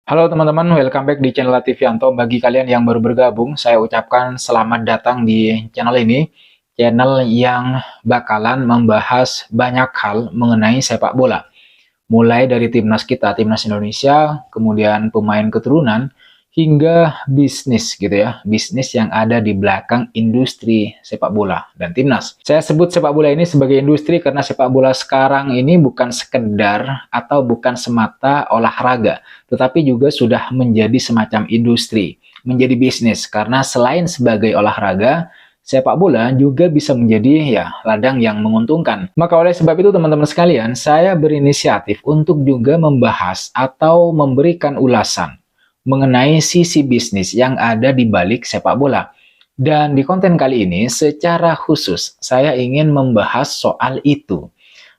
Halo teman-teman, welcome back di channel Lativianto. Bagi kalian yang baru bergabung, saya ucapkan selamat datang di channel ini. Channel yang bakalan membahas banyak hal mengenai sepak bola. Mulai dari timnas kita, timnas Indonesia, kemudian pemain keturunan, hingga bisnis gitu ya. Bisnis yang ada di belakang industri sepak bola dan timnas. Saya sebut sepak bola ini sebagai industri karena sepak bola sekarang ini bukan sekedar atau bukan semata olahraga, tetapi juga sudah menjadi semacam industri, menjadi bisnis. Karena selain sebagai olahraga, sepak bola juga bisa menjadi ladang yang menguntungkan. Maka oleh sebab itu teman-teman sekalian, saya berinisiatif untuk juga membahas atau memberikan ulasan mengenai sisi bisnis yang ada di balik sepak bola. Dan di konten kali ini secara khusus saya ingin membahas soal itu.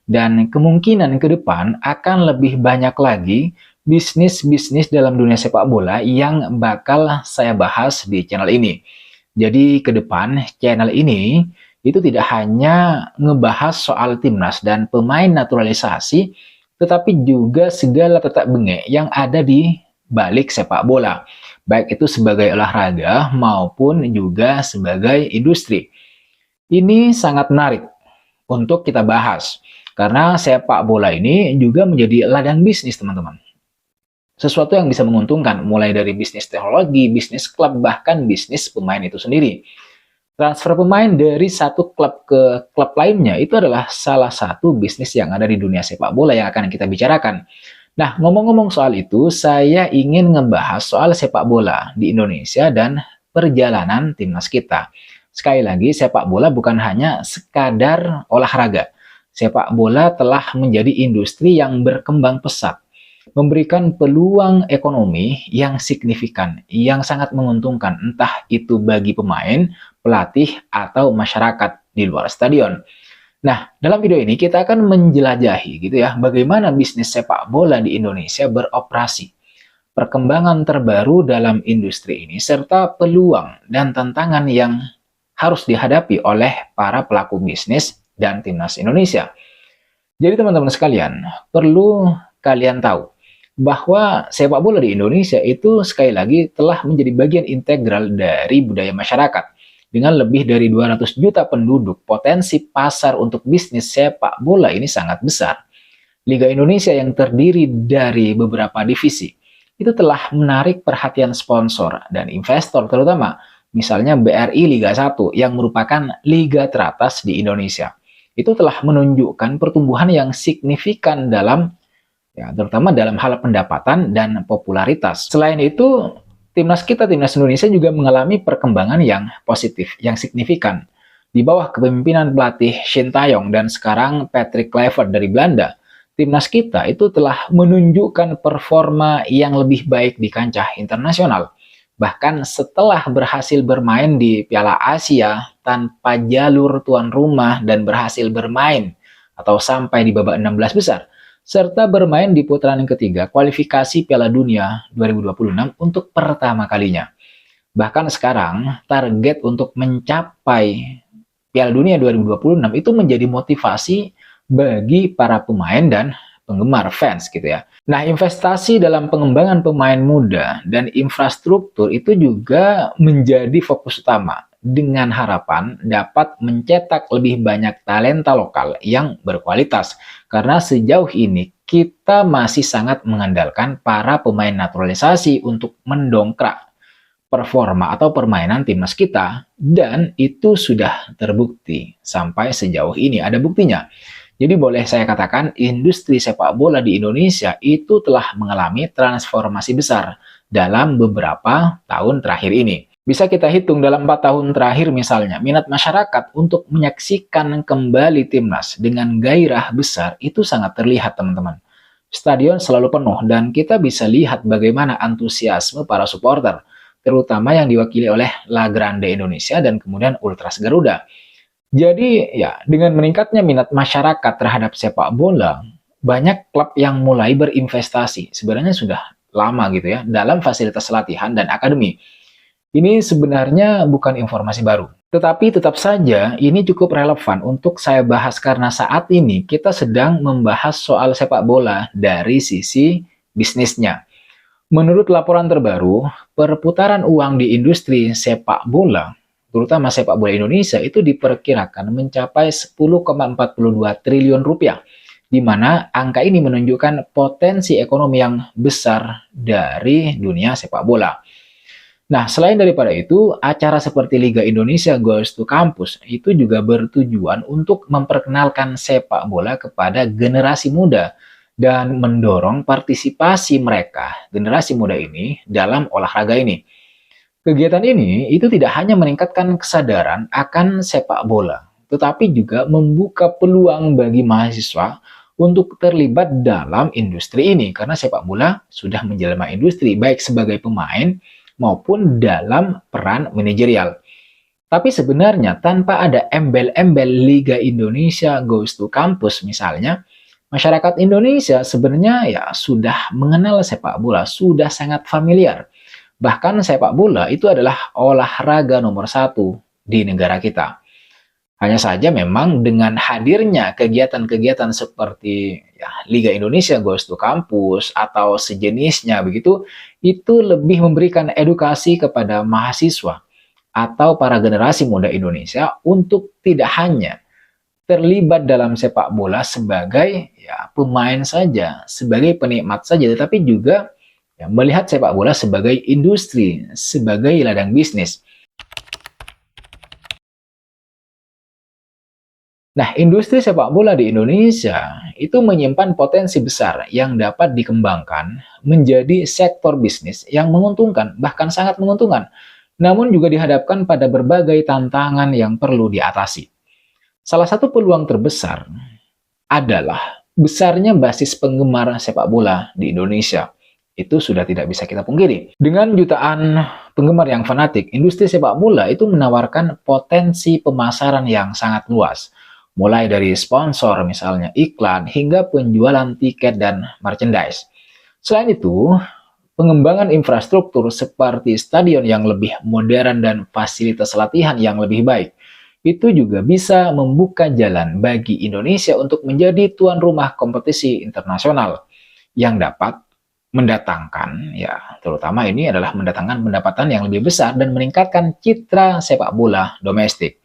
Dan kemungkinan ke depan akan lebih banyak lagi bisnis-bisnis dalam dunia sepak bola yang bakal saya bahas di channel ini. Jadi ke depan channel ini itu tidak hanya ngebahas soal timnas dan pemain naturalisasi, tetapi juga segala tetak bengek yang ada di balik sepak bola, baik itu sebagai olahraga maupun juga sebagai industri. Ini sangat menarik untuk kita bahas, karena sepak bola ini juga menjadi ladang bisnis teman-teman. Sesuatu yang bisa menguntungkan, mulai dari bisnis teknologi, bisnis klub, bahkan bisnis pemain itu sendiri. Transfer pemain dari satu klub ke klub lainnya itu adalah salah satu bisnis yang ada di dunia sepak bola yang akan kita bicarakan. Nah, ngomong-ngomong soal itu, saya ingin ngebahas soal sepak bola di Indonesia dan perjalanan timnas kita. Sekali lagi, sepak bola bukan hanya sekadar olahraga. Sepak bola telah menjadi industri yang berkembang pesat, memberikan peluang ekonomi yang signifikan, yang sangat menguntungkan, entah itu bagi pemain, pelatih, atau masyarakat di luar stadion. Nah, dalam video ini kita akan menjelajahi gitu ya, bagaimana bisnis sepak bola di Indonesia beroperasi, perkembangan terbaru dalam industri ini, serta peluang dan tantangan yang harus dihadapi oleh para pelaku bisnis dan timnas Indonesia. Jadi teman-teman sekalian, perlu kalian tahu bahwa sepak bola di Indonesia itu sekali lagi telah menjadi bagian integral dari budaya masyarakat. Dengan lebih dari 200 juta penduduk, potensi pasar untuk bisnis sepak bola ini sangat besar. Liga Indonesia yang terdiri dari beberapa divisi, itu telah menarik perhatian sponsor dan investor terutama. Misalnya BRI Liga 1 yang merupakan liga teratas di Indonesia. Itu telah menunjukkan pertumbuhan yang signifikan terutama dalam hal pendapatan dan popularitas. Selain itu, timnas kita, timnas Indonesia juga mengalami perkembangan yang positif, yang signifikan. Di bawah kepemimpinan pelatih Shin Taeyong dan sekarang Patrick Kluivert dari Belanda, timnas kita itu telah menunjukkan performa yang lebih baik di kancah internasional. Bahkan setelah berhasil bermain di Piala Asia tanpa jalur tuan rumah dan berhasil bermain atau sampai di babak 16 besar, serta bermain di putaran ketiga kualifikasi Piala Dunia 2026 untuk pertama kalinya. Bahkan sekarang, target untuk mencapai Piala Dunia 2026 itu menjadi motivasi bagi para pemain dan penggemar fans gitu ya. Nah, investasi dalam pengembangan pemain muda dan infrastruktur itu juga menjadi fokus utama, dengan harapan dapat mencetak lebih banyak talenta lokal yang berkualitas. Karena sejauh ini kita masih sangat mengandalkan para pemain naturalisasi untuk mendongkrak performa atau permainan timnas kita, dan itu sudah terbukti sampai sejauh ini, ada buktinya. Jadi boleh saya katakan industri sepak bola di Indonesia itu telah mengalami transformasi besar dalam beberapa tahun terakhir ini. Bisa kita hitung dalam 4 tahun terakhir misalnya, minat masyarakat untuk menyaksikan kembali timnas dengan gairah besar itu sangat terlihat teman-teman. Stadion selalu penuh dan kita bisa lihat bagaimana antusiasme para supporter, terutama yang diwakili oleh La Grande Indonesia dan kemudian Ultras Garuda. Jadi ya, dengan meningkatnya minat masyarakat terhadap sepak bola, banyak klub yang mulai berinvestasi, sebenarnya sudah lama gitu ya, dalam fasilitas latihan dan akademi. Ini sebenarnya bukan informasi baru, tetapi tetap saja ini cukup relevan untuk saya bahas karena saat ini kita sedang membahas soal sepak bola dari sisi bisnisnya. Menurut laporan terbaru, perputaran uang di industri sepak bola, terutama sepak bola Indonesia, itu diperkirakan mencapai 10,42 triliun rupiah, di mana angka ini menunjukkan potensi ekonomi yang besar dari dunia sepak bola. Nah, selain daripada itu, acara seperti Liga Indonesia Goes to Campus itu juga bertujuan untuk memperkenalkan sepak bola kepada generasi muda dan mendorong partisipasi mereka, generasi muda ini, dalam olahraga ini. Kegiatan ini itu tidak hanya meningkatkan kesadaran akan sepak bola, tetapi juga membuka peluang bagi mahasiswa untuk terlibat dalam industri ini, karena sepak bola sudah menjelma industri baik sebagai pemain maupun dalam peran manajerial. Tapi sebenarnya tanpa ada embel-embel Liga Indonesia Goes to Campus misalnya, masyarakat Indonesia sebenarnya ya sudah mengenal sepak bola, sudah sangat familiar. Bahkan sepak bola itu adalah olahraga nomor satu di negara kita. Hanya saja memang dengan hadirnya kegiatan-kegiatan seperti ya, Liga Indonesia Goes to Campus atau sejenisnya begitu, itu lebih memberikan edukasi kepada mahasiswa atau para generasi muda Indonesia untuk tidak hanya terlibat dalam sepak bola sebagai ya, pemain saja, sebagai penikmat saja, tetapi juga ya, melihat sepak bola sebagai industri, sebagai ladang bisnis. Nah, industri sepak bola di Indonesia itu menyimpan potensi besar yang dapat dikembangkan menjadi sektor bisnis yang menguntungkan, bahkan sangat menguntungkan, namun juga dihadapkan pada berbagai tantangan yang perlu diatasi. Salah satu peluang terbesar adalah besarnya basis penggemar sepak bola di Indonesia. Itu sudah tidak bisa kita pungkiri. Dengan jutaan penggemar yang fanatik, industri sepak bola itu menawarkan potensi pemasaran yang sangat luas. Mulai dari sponsor misalnya, iklan, hingga penjualan tiket dan merchandise. Selain itu, pengembangan infrastruktur seperti stadion yang lebih modern dan fasilitas latihan yang lebih baik itu juga bisa membuka jalan bagi Indonesia untuk menjadi tuan rumah kompetisi internasional yang dapat mendatangkan, ya terutama ini adalah mendatangkan pendapatan yang lebih besar dan meningkatkan citra sepak bola domestik.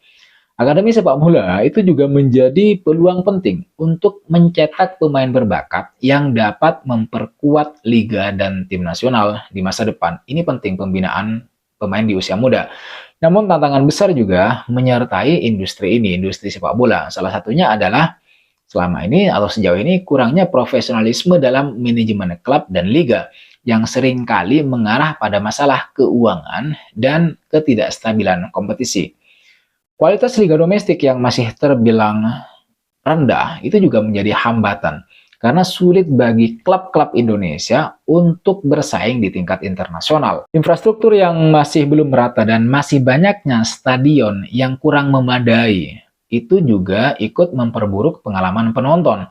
Akademi sepak bola itu juga menjadi peluang penting untuk mencetak pemain berbakat yang dapat memperkuat liga dan tim nasional di masa depan. Ini penting pembinaan pemain di usia muda. Namun tantangan besar juga menyertai industri ini, industri sepak bola. Salah satunya adalah selama ini atau sejauh ini kurangnya profesionalisme dalam manajemen klub dan liga yang seringkali mengarah pada masalah keuangan dan ketidakstabilan kompetisi. Kualitas liga domestik yang masih terbilang rendah itu juga menjadi hambatan karena sulit bagi klub-klub Indonesia untuk bersaing di tingkat internasional. Infrastruktur yang masih belum merata dan masih banyaknya stadion yang kurang memadai itu juga ikut memperburuk pengalaman penonton.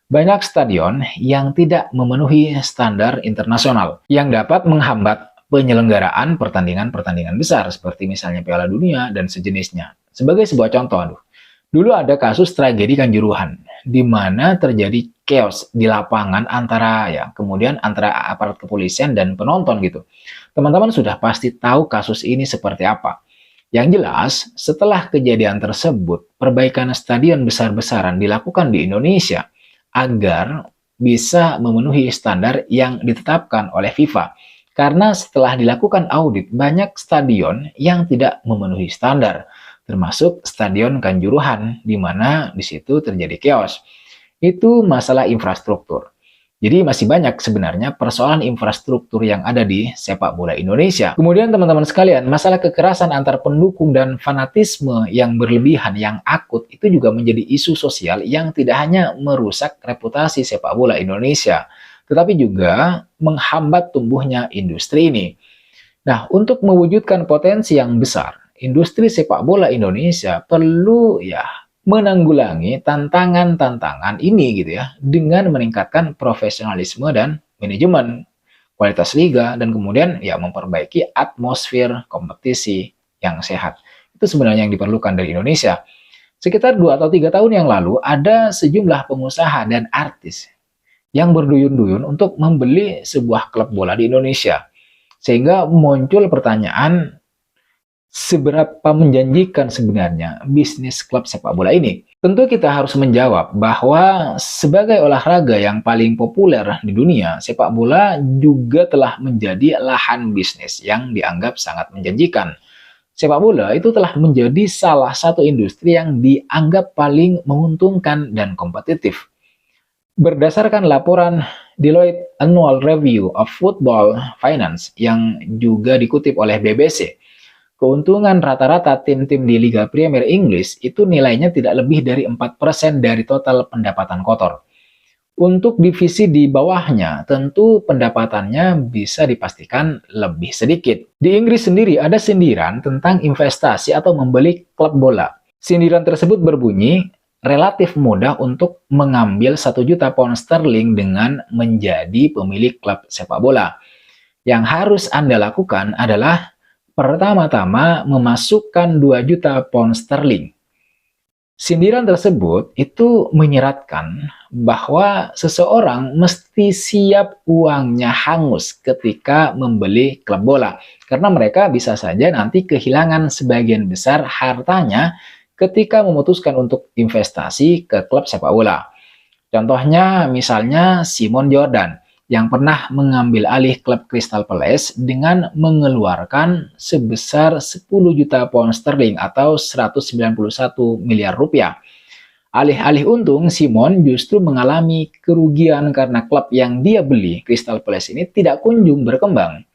Banyak stadion yang tidak memenuhi standar internasional yang dapat menghambat penyelenggaraan pertandingan-pertandingan besar seperti misalnya Piala Dunia dan sejenisnya. Sebagai sebuah contoh, dulu ada kasus tragedi Kanjuruhan di mana terjadi chaos di lapangan kemudian antara aparat kepolisian dan penonton gitu. Teman-teman sudah pasti tahu kasus ini seperti apa. Yang jelas, setelah kejadian tersebut, perbaikan stadion besar-besaran dilakukan di Indonesia agar bisa memenuhi standar yang ditetapkan oleh FIFA. Karena setelah dilakukan audit, banyak stadion yang tidak memenuhi standar, termasuk Stadion Kanjuruhan, di mana di situ terjadi chaos. Itu masalah infrastruktur. Jadi masih banyak sebenarnya persoalan infrastruktur yang ada di sepak bola Indonesia. Kemudian teman-teman sekalian, masalah kekerasan antar pendukung dan fanatisme yang berlebihan, yang akut, itu juga menjadi isu sosial yang tidak hanya merusak reputasi sepak bola Indonesia, tetapi juga menghambat tumbuhnya industri ini. Nah, untuk mewujudkan potensi yang besar, industri sepak bola Indonesia perlu menanggulangi tantangan-tantangan ini gitu ya dengan meningkatkan profesionalisme dan manajemen, kualitas liga, dan kemudian memperbaiki atmosfer kompetisi yang sehat. Itu sebenarnya yang diperlukan dari Indonesia. Sekitar 2 atau 3 tahun yang lalu ada sejumlah pengusaha dan artis yang berduyun-duyun untuk membeli sebuah klub bola di Indonesia. Sehingga muncul pertanyaan, seberapa menjanjikan sebenarnya bisnis klub sepak bola ini? Tentu kita harus menjawab bahwa sebagai olahraga yang paling populer di dunia, sepak bola juga telah menjadi lahan bisnis yang dianggap sangat menjanjikan. Sepak bola itu telah menjadi salah satu industri yang dianggap paling menguntungkan dan kompetitif. Berdasarkan laporan Deloitte Annual Review of Football Finance yang juga dikutip oleh BBC, keuntungan rata-rata tim-tim di Liga Premier Inggris itu nilainya tidak lebih dari 4% dari total pendapatan kotor. Untuk divisi di bawahnya, tentu pendapatannya bisa dipastikan lebih sedikit. Di Inggris sendiri ada sindiran tentang investasi atau membeli klub bola. Sindiran tersebut berbunyi, relatif mudah untuk mengambil 1 juta pound sterling dengan menjadi pemilik klub sepak bola. Yang harus Anda lakukan adalah pertama-tama memasukkan 2 juta pound sterling. Sindiran tersebut itu menyeratkan bahwa seseorang mesti siap uangnya hangus ketika membeli klub bola. Karena mereka bisa saja nanti kehilangan sebagian besar hartanya ketika memutuskan untuk investasi ke klub sepak bola. Contohnya misalnya Simon Jordan yang pernah mengambil alih klub Crystal Palace dengan mengeluarkan sebesar 10 juta pound sterling atau 191 miliar rupiah. Alih-alih untung, Simon justru mengalami kerugian karena klub yang dia beli, Crystal Palace ini, tidak kunjung berkembang.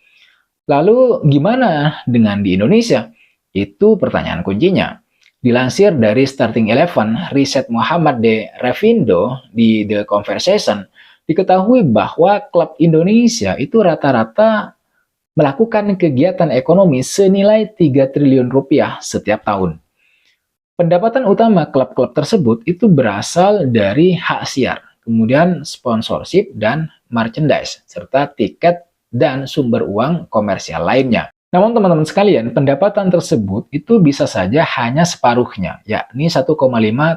Lalu gimana dengan di Indonesia? Itu pertanyaan kuncinya. Dilansir dari Starting Eleven, riset Muhammad D. Revindo di The Conversation, diketahui bahwa klub Indonesia itu rata-rata melakukan kegiatan ekonomi senilai 3 triliun rupiah setiap tahun. Pendapatan utama klub-klub tersebut itu berasal dari hak siar, kemudian sponsorship dan merchandise, serta tiket dan sumber uang komersial lainnya. Namun teman-teman sekalian, pendapatan tersebut itu bisa saja hanya separuhnya, yakni 1,5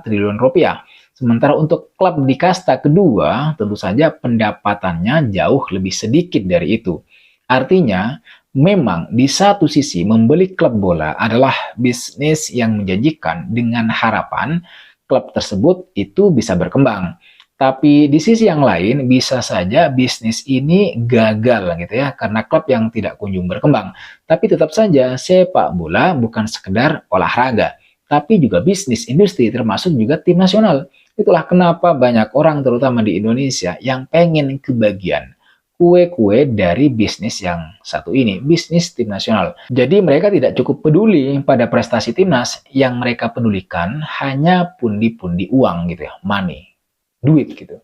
triliun rupiah. Sementara untuk klub di kasta kedua, tentu saja pendapatannya jauh lebih sedikit dari itu. Artinya, memang di satu sisi membeli klub bola adalah bisnis yang menjanjikan dengan harapan klub tersebut itu bisa berkembang. Tapi di sisi yang lain bisa saja bisnis ini gagal gitu ya, karena klub yang tidak kunjung berkembang. Tapi tetap saja sepak bola bukan sekedar olahraga, tapi juga bisnis industri termasuk juga tim nasional. Itulah kenapa banyak orang terutama di Indonesia yang pengen kebagian kue-kue dari bisnis yang satu ini, bisnis tim nasional. Jadi mereka tidak cukup peduli pada prestasi timnas, yang mereka pedulikan hanya pundi-pundi uang gitu ya, money, duit gitu.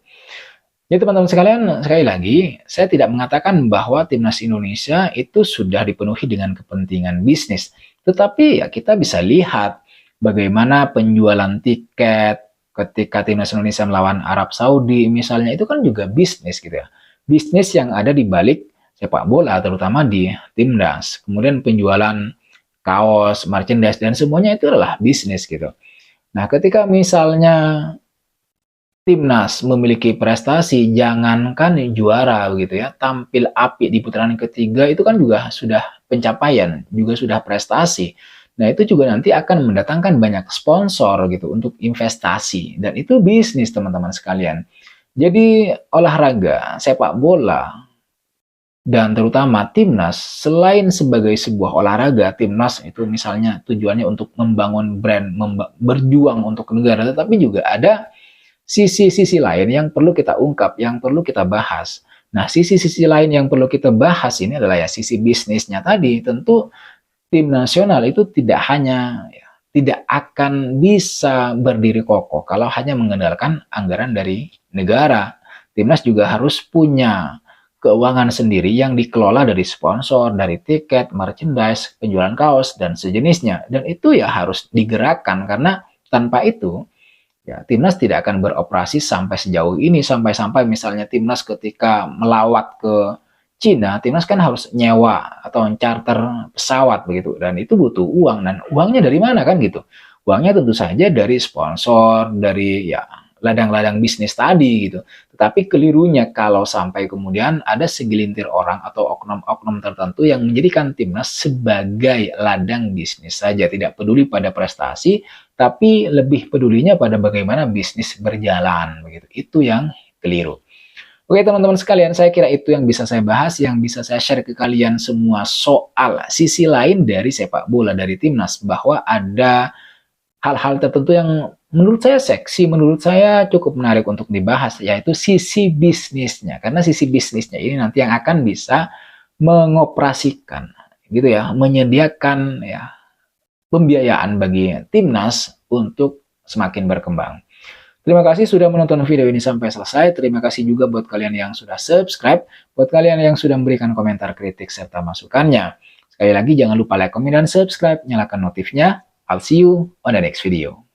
Jadi teman-teman sekalian, sekali lagi, saya tidak mengatakan bahwa timnas Indonesia itu sudah dipenuhi dengan kepentingan bisnis. Tetapi ya kita bisa lihat bagaimana penjualan tiket, ketika timnas Indonesia melawan Arab Saudi misalnya, itu kan juga bisnis gitu ya. Bisnis yang ada di balik sepak bola, terutama di timnas. Kemudian penjualan kaos, merchandise, dan semuanya itu adalah bisnis gitu. Nah, ketika misalnya timnas memiliki prestasi, jangankan juara gitu ya, tampil apik di putaran ketiga itu kan juga sudah pencapaian, juga sudah prestasi. Nah, itu juga nanti akan mendatangkan banyak sponsor gitu untuk investasi. Dan itu bisnis teman-teman sekalian. Jadi olahraga, sepak bola, dan terutama timnas, selain sebagai sebuah olahraga, timnas itu misalnya tujuannya untuk membangun brand, berjuang untuk negara, tetapi juga ada sisi-sisi lain yang perlu kita ungkap, yang perlu kita bahas. Nah, sisi-sisi lain yang perlu kita bahas ini adalah ya sisi bisnisnya tadi. Tentu tim nasional itu tidak akan bisa berdiri kokoh kalau hanya mengandalkan anggaran dari negara. Timnas juga harus punya keuangan sendiri yang dikelola dari sponsor, dari tiket, merchandise, penjualan kaos, dan sejenisnya. Dan itu ya harus digerakkan, karena tanpa itu ya timnas tidak akan beroperasi sampai sejauh ini. Sampai-sampai misalnya timnas ketika melawat ke Cina, timnas kan harus nyewa atau charter pesawat begitu, dan itu butuh uang, dan uangnya dari mana kan gitu. Uangnya tentu saja dari sponsor, dari ya ladang-ladang bisnis tadi gitu. Tetapi kelirunya kalau sampai kemudian ada segelintir orang atau oknum-oknum tertentu yang menjadikan timnas sebagai ladang bisnis saja, tidak peduli pada prestasi, tapi lebih pedulinya pada bagaimana bisnis berjalan begitu. Itu yang keliru. Oke teman-teman sekalian, saya kira itu yang bisa saya bahas, yang bisa saya share ke kalian semua soal sisi lain dari sepak bola, dari timnas, bahwa ada hal-hal tertentu yang menurut saya seksi, menurut saya cukup menarik untuk dibahas, yaitu sisi bisnisnya. Karena sisi bisnisnya ini nanti yang akan bisa mengoperasikan, gitu ya, menyediakan ya pembiayaan bagi timnas untuk semakin berkembang. Terima kasih sudah menonton video ini sampai selesai. Terima kasih juga buat kalian yang sudah subscribe, buat kalian yang sudah memberikan komentar kritik serta masukannya. Sekali lagi jangan lupa like, komen, dan subscribe, nyalakan notifnya. I'll see you on the next video.